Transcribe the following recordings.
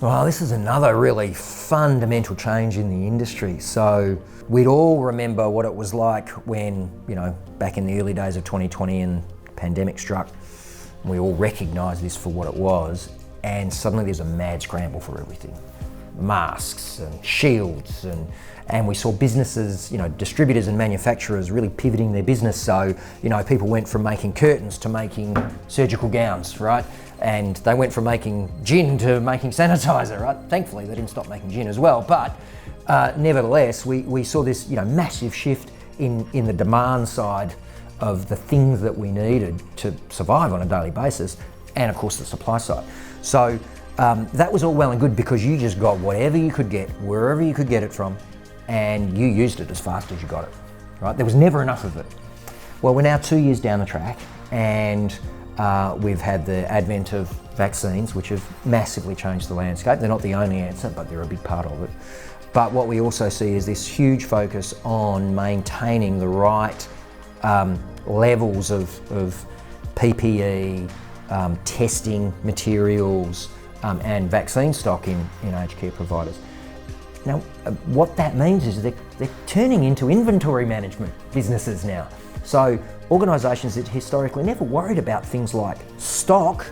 Well, this is another really fundamental change in the industry. So we'd all remember what it was like when, back in the early days of 2020 and the pandemic struck. We all recognised this for what it was, and suddenly there's a mad scramble for everything. Masks and shields, and we saw businesses, distributors and manufacturers really pivoting their business. So, people went from making curtains to making surgical gowns, right? And they went from making gin to making sanitizer, right? Thankfully, they didn't stop making gin as well. But nevertheless, we saw this, massive shift in the demand side of the things that we needed to survive on a daily basis, and of course the supply side. So that was all well and good because you just got whatever you could get, wherever you could get it from, and you used it as fast as you got it, right? There was never enough of it. Well, we're now 2 years down the track, and we've had the advent of vaccines, which have massively changed the landscape. They're not the only answer, but they're a big part of it. But what we also see is this huge focus on maintaining the right levels of PPE, testing materials, and vaccine stock in aged care providers. Now, what that means is they're turning into inventory management businesses now. So organisations that historically never worried about things like stock,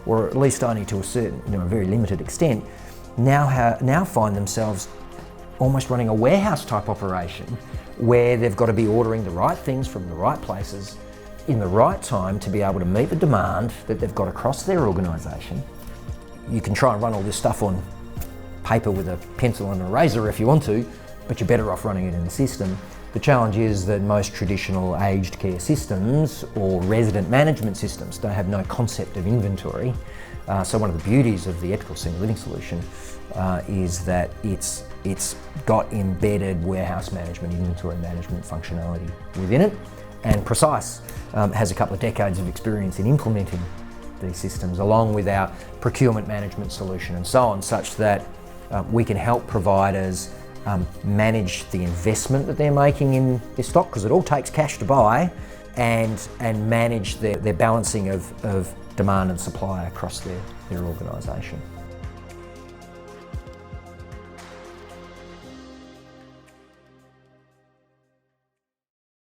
or at least only to a certain, a very limited extent, now find themselves almost running a warehouse type operation where they've got to be ordering the right things from the right places in the right time to be able to meet the demand that they've got across their organisation. You can try and run all this stuff on paper with a pencil and an eraser if you want to, but you're better off running it in the system. The challenge is that most traditional aged care systems or resident management systems don't have no concept of inventory. So one of the beauties of the ethical senior living solution is that it's got embedded warehouse management, inventory management functionality within it. And Precise has a couple of decades of experience in implementing these systems, along with our procurement management solution and so on, such that we can help providers manage the investment that they're making in their stock, because it all takes cash to buy, and manage their balancing of demand and supply across their organisation.